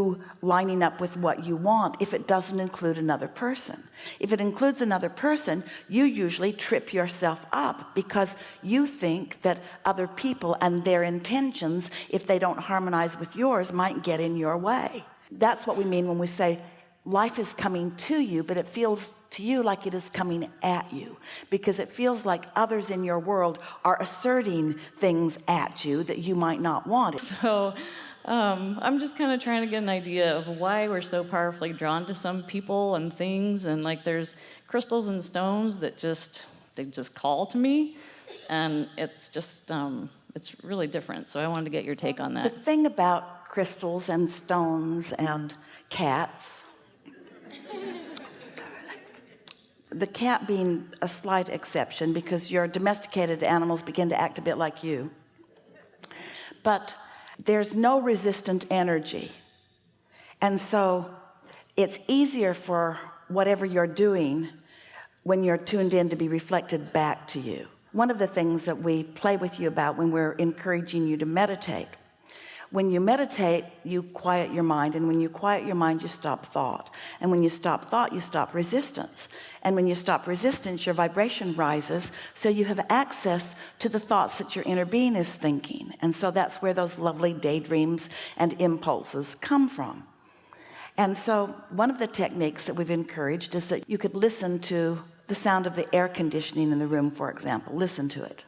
you lining up with what you want if it doesn't include another person. If it includes another person, you usually trip yourself up because you think that other people and their intentions, if they don't harmonize with yours, might get in your way. That's what we mean when we say life is coming to you, but it feels to you like it is coming at you, because it feels like others in your world are asserting things at you that you might not want. So I'm just kind of trying to get an idea of why we're so powerfully drawn to some people and things, and like there's crystals and stones that they just call to me, and it's just it's really different. So I wanted to get your take on that. The thing about crystals and stones and cats, the cat being a slight exception because your domesticated animals begin to act a bit like you, but there's no resistant energy, and so it's easier for whatever you're doing when you're tuned in to be reflected back to you. One of the things that we play with you about when we're encouraging you to meditate, when you meditate, you quiet your mind, and when you quiet your mind, you stop thought, and when you stop thought, you stop resistance, and when you stop resistance, your vibration rises, so you have access to the thoughts that your inner being is thinking. And so that's where those lovely daydreams and impulses come from. And so one of the techniques that we've encouraged is that you could listen to the sound of the air conditioning in the room, for example. Listen to it.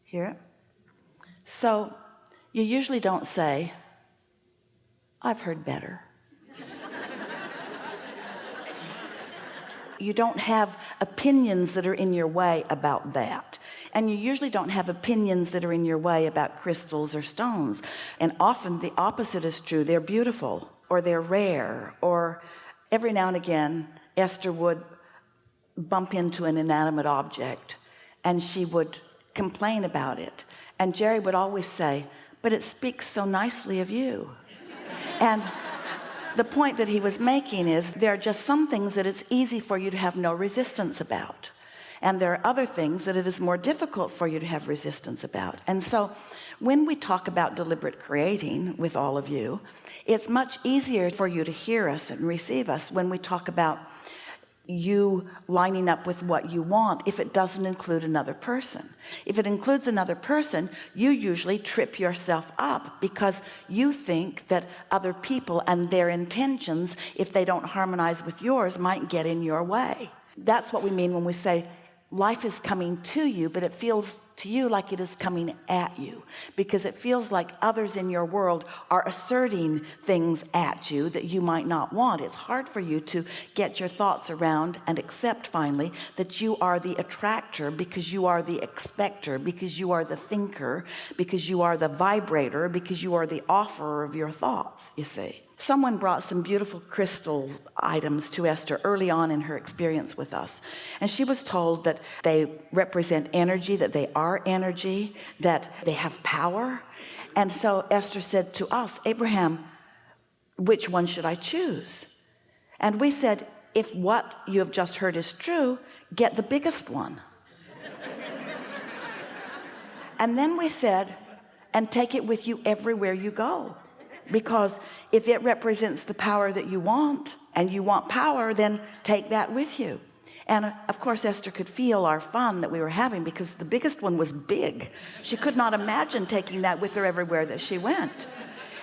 Hear it? So you usually don't say, I've heard better. You don't have opinions that are in your way about that, and you usually don't have opinions that are in your way about crystals or stones. And often the opposite is true. They're beautiful, or they're rare, or every now and again Esther would bump into an inanimate object and she would complain about it, and Jerry would always say, but it speaks so nicely of you. And the point that he was making is there are just some things that it's easy for you to have no resistance about, and there are other things that it is more difficult for you to have resistance about. And so when we talk about deliberate creating with all of you, it's much easier for you to hear us and receive us when we talk about you lining up with what you want if it doesn't include another person. If it includes another person, you usually trip yourself up because you think that other people and their intentions, if they don't harmonize with yours, might get in your way. That's what we mean when we say life is coming to you, but it feels to you like it is coming at you, because it feels like others in your world are asserting things at you that you might not want. It's hard for you to get your thoughts around and accept finally that you are the attractor, because you are the expector, because you are the thinker, because you are the vibrator, because you are the offerer of your thoughts. You see, someone brought some beautiful crystal items to Esther early on in her experience with us, and she was told that they represent energy, that they are energy, that they have power. And so Esther said to us, Abraham, which one should I choose? And we said, if what you have just heard is true, get the biggest one. And then we said, and take it with you everywhere you go, because if it represents the power that you want, and you want power, then take that with you. And of course Esther could feel our fun that we were having, because the biggest one was big. She could not imagine taking that with her everywhere that she went.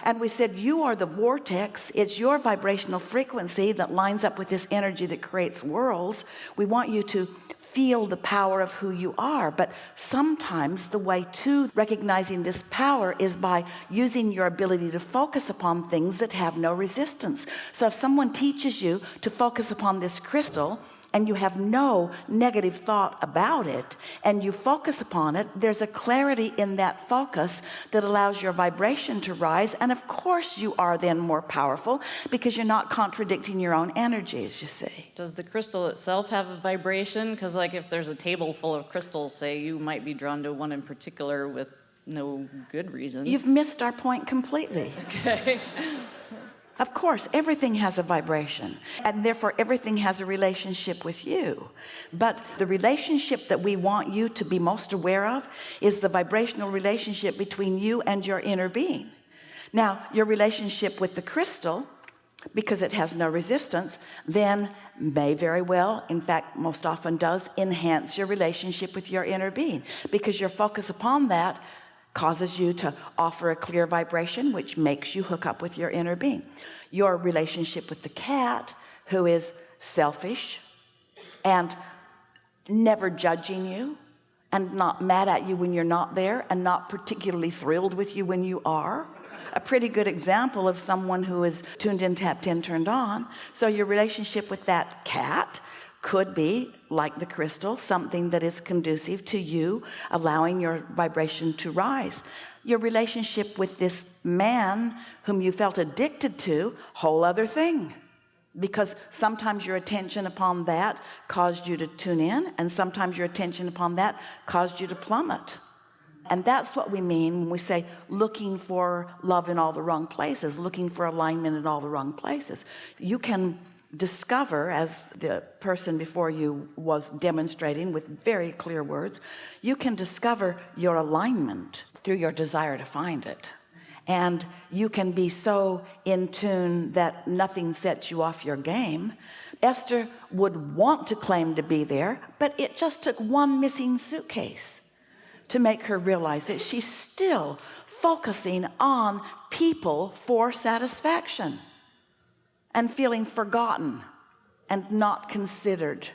And we said, you are the vortex. It's your vibrational frequency that lines up with this energy that creates worlds. We want you to feel the power of who you are. But sometimes the way to recognizing this power is by using your ability to focus upon things that have no resistance. So if someone teaches you to focus upon this crystal, and you have no negative thought about it, and you focus upon it, there's a clarity in that focus that allows your vibration to rise. And of course you are then more powerful, because you're not contradicting your own energies, you see. Does the crystal itself have a vibration? Because like if there's a table full of crystals, say, you might be drawn to one in particular with no good reason. You've missed our point completely. Okay. Of course, everything has a vibration, and therefore everything has a relationship with you. But the relationship that we want you to be most aware of is the vibrational relationship between you and your inner being. Now, your relationship with the crystal, because it has no resistance, then may very well, in fact most often does, enhance your relationship with your inner being, because your focus upon that causes you to offer a clear vibration, which makes you hook up with your inner being. Your relationship with the cat, who is selfish and never judging you and not mad at you when you're not there and not particularly thrilled with you when you are, a pretty good example of someone who is tuned in, tapped in, turned on. So your relationship with that cat could be, like the crystal, something that is conducive to you allowing your vibration to rise. Your relationship with this man whom you felt addicted to, whole other thing, because sometimes your attention upon that caused you to tune in, and sometimes your attention upon that caused you to plummet. And that's what we mean when we say looking for love in all the wrong places, looking for alignment in all the wrong places. You can discover, as the person before you was demonstrating with very clear words, you can discover your alignment through your desire to find it. And you can be so in tune that nothing sets you off your game. Esther would want to claim to be there, but it just took one missing suitcase to make her realize that she's still focusing on people for satisfaction and feeling forgotten and not considered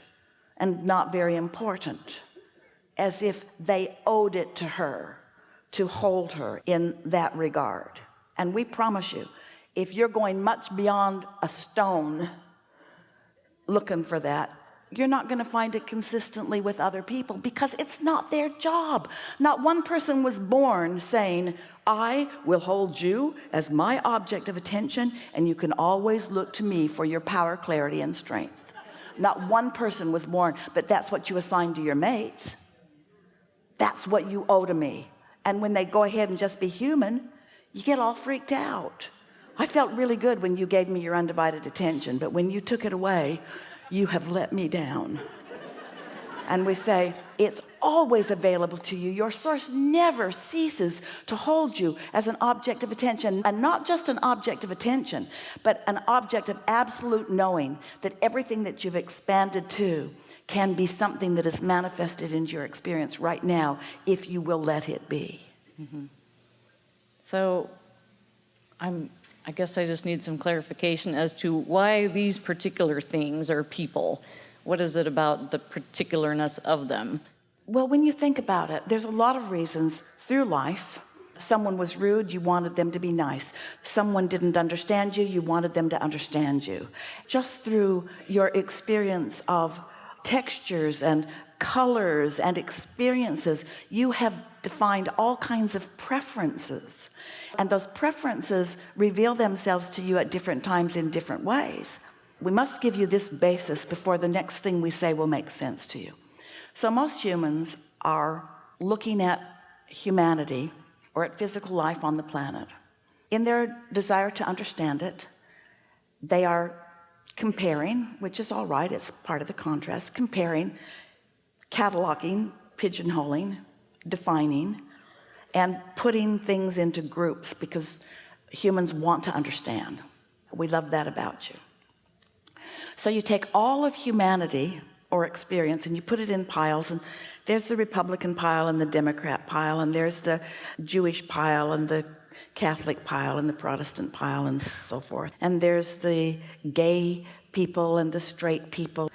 and not very important, as if they owed it to her to hold her in that regard. And we promise you, if you're going much beyond a stone looking for that, you're not going to find it consistently with other people, because it's not their job. Not one person was born saying, I will hold you as my object of attention, and you can always look to me for your power, clarity, and strength. Not one person was born, but that's what you assign to your mates. That's what you owe to me. And when they go ahead and just be human, you get all freaked out. I felt really good when you gave me your undivided attention, but when you took it away, you have let me down. And we say, it's always available to you. Your source never ceases to hold you as an object of attention, and not just an object of attention, but an object of absolute knowing that everything that you've expanded to can be something that is manifested into your experience right now, if you will let it be. Mm-hmm. So I guess I just need some clarification as to why these particular things are people. What is it about the particularness of them? Well, when you think about it, there's a lot of reasons through life. Someone was rude, you wanted them to be nice. Someone didn't understand you, you wanted them to understand you. Just through your experience of textures and colors and experiences, you have defined all kinds of preferences, and those preferences reveal themselves to you at different times in different ways. We must give you this basis before the next thing we say will make sense to you. So most humans are looking at humanity or at physical life on the planet. In their desire to understand it, they are comparing, which is all right, it's part of the contrast, comparing, cataloging, pigeonholing, defining, and putting things into groups, because humans want to understand. We love that about you. So you take all of humanity or experience and you put it in piles, and there's the Republican pile and the Democrat pile, and there's the Jewish pile and the Catholic pile and the Protestant pile and so forth, and there's the gay people and the straight people.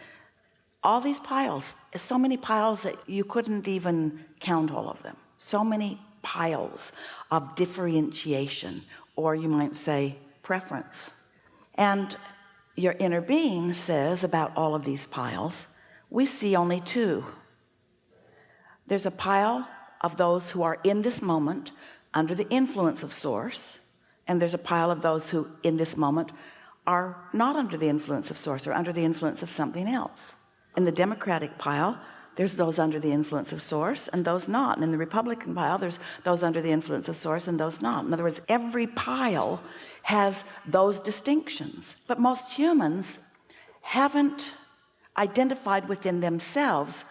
All these piles, so many piles that you couldn't even count all of them. So many piles of differentiation, or you might say preference. And your inner being says about all of these piles, we see only two. There's a pile of those who are in this moment under the influence of source, and there's a pile of those who in this moment are not under the influence of source, or under the influence of something else. In the Democratic pile, there's those under the influence of source and those not. And in the Republican pile, there's those under the influence of source and those not. In other words, every pile has those distinctions. But most humans haven't identified within themselves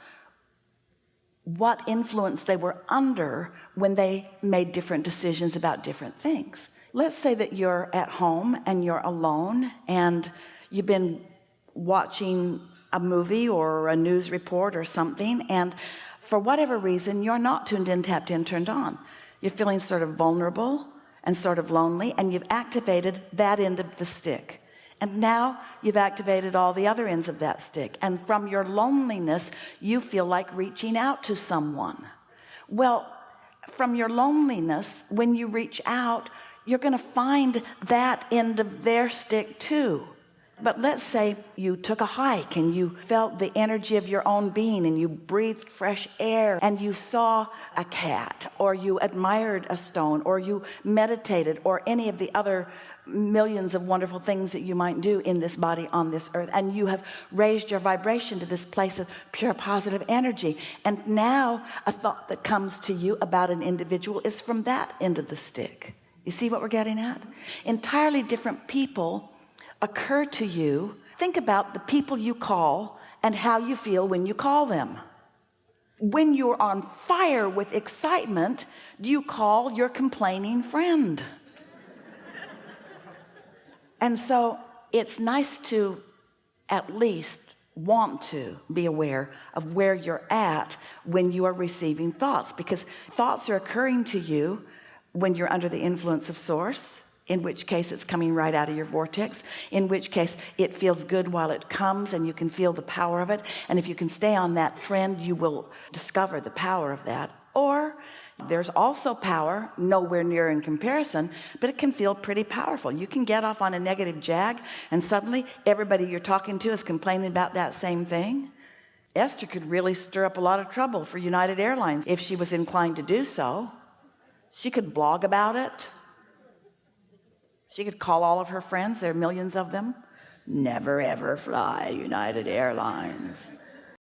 what influence they were under when they made different decisions about different things. Let's say that you're at home and you're alone and you've been watching a movie or a news report or something, and for whatever reason you're not tuned in, tapped in, turned on. You're feeling sort of vulnerable and sort of lonely, and you've activated that end of the stick, and now you've activated all the other ends of that stick, and from your loneliness you feel like reaching out to someone. Well, from your loneliness, when you reach out, you're going to find that end of their stick too. But let's say you took a hike and you felt the energy of your own being, and you breathed fresh air, and you saw a cat, or you admired a stone, or you meditated, or any of the other millions of wonderful things that you might do in this body on this earth, and you have raised your vibration to this place of pure positive energy. And now a thought that comes to you about an individual is from that end of the stick. You see what we're getting at? Entirely different people occur to you. Think about the people you call and how you feel when you call them. When you're on fire with excitement, do you call your complaining friend? And so it's nice to at least want to be aware of where you're at when you are receiving thoughts, because thoughts are occurring to you when you're under the influence of source, in which case it's coming right out of your vortex, in which case it feels good while it comes and you can feel the power of it, and if you can stay on that trend you will discover the power of that. Or there's also power nowhere near in comparison, but it can feel pretty powerful. You can get off on a negative jag and suddenly everybody you're talking to is complaining about that same thing. Esther could really stir up a lot of trouble for United Airlines if she was inclined to do so. She could blog about it. She could call all of her friends, there are millions of them, never ever fly United Airlines.